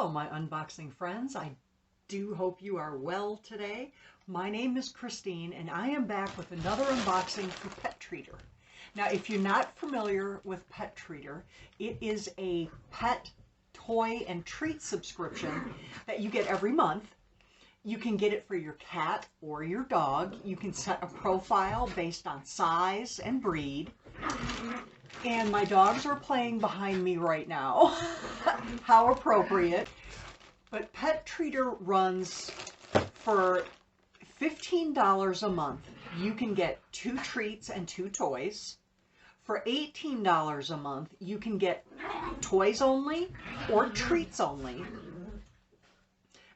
Hello, my unboxing friends. I do hope you are well today. My name is Christine, and I am back with another unboxing for Pet Treater. Now, if you're not familiar with Pet Treater, it is a pet toy and treat subscription that you get every month. You can get it for your cat or your dog. You can set a profile based on size and breed. And my dogs are playing behind me right now. How appropriate. But Pet Treater runs for $15 a month. You can get 2 treats and 2 toys. For $18 a month, you can get toys only or treats only.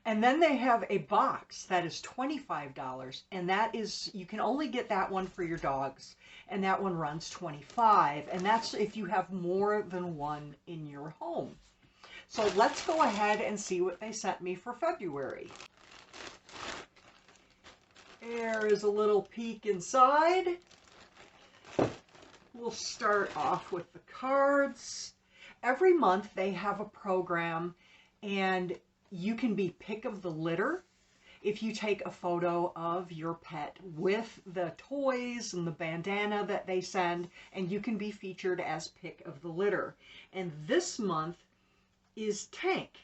And then they have a box that is $25, and that is, you can only get that one for your dogs, and that one runs $25, and that's if you have more than one in your home. So let's go ahead and see what they sent me for February. There is a little peek inside. We'll start off with the cards. Every month they have a program, and you can be pick of the litter if you take a photo of your pet with the toys and the bandana that they send, and you can be featured as pick of the litter. And this month is Tank.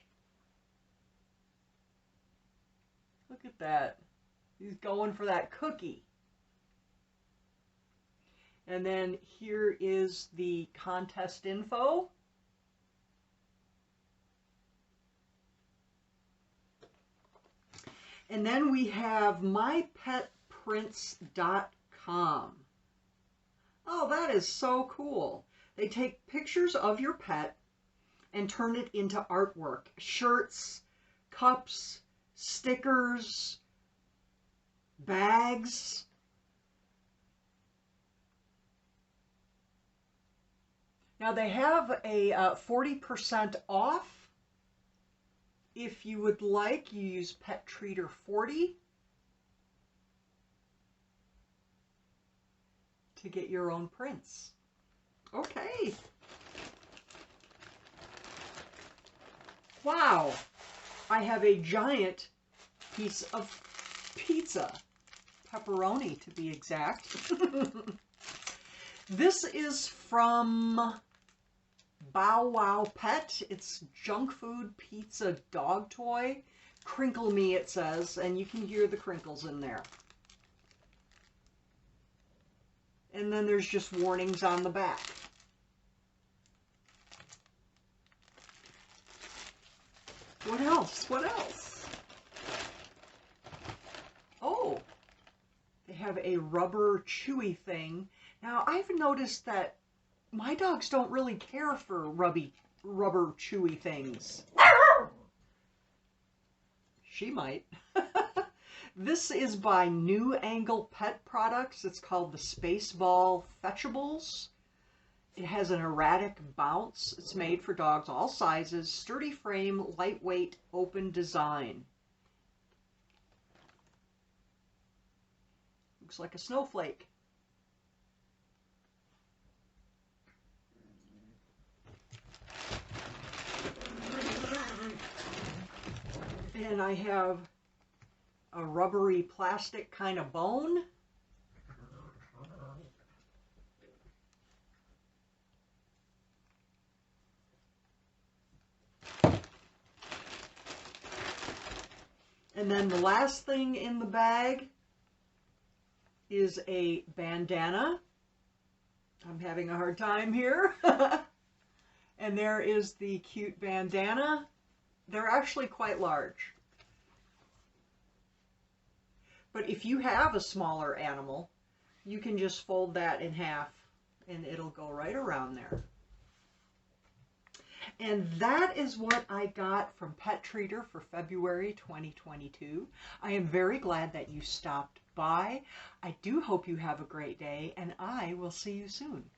Look at that. He's going for that cookie. And then here is the contest info. And then we have mypetprints.com. Oh, that is so cool. They take pictures of your pet and turn it into artwork. Shirts, cups, stickers, bags. Now they have a 40% off. If you would like, you use Pet Treater 40 to get your own prints. Okay. Wow. I have a giant piece of pizza. Pepperoni, to be exact. This is from Bow Wow Pet. It's junk food pizza dog toy. Crinkle Me, it says, and you can hear the crinkles in there. And then there's just warnings on the back. What else? What else? Oh, they have a rubber chewy thing. Now, I've noticed that my dogs don't really care for rubber chewy things. She might. This is by New Angle Pet Products. It's called the Spaceball Fetchables. It has an erratic bounce. It's made for dogs all sizes. Sturdy frame, lightweight, open design. Looks like a snowflake. And I have a rubbery plastic kind of bone. And then the last thing in the bag is a bandana. I'm having a hard time here. And there is the cute bandana. They're actually quite large. But if you have a smaller animal, you can just fold that in half and it'll go right around there. And that is what I got from Pet Treater for February 2022. I am very glad that you stopped by. I do hope you have a great day, and I will see you soon.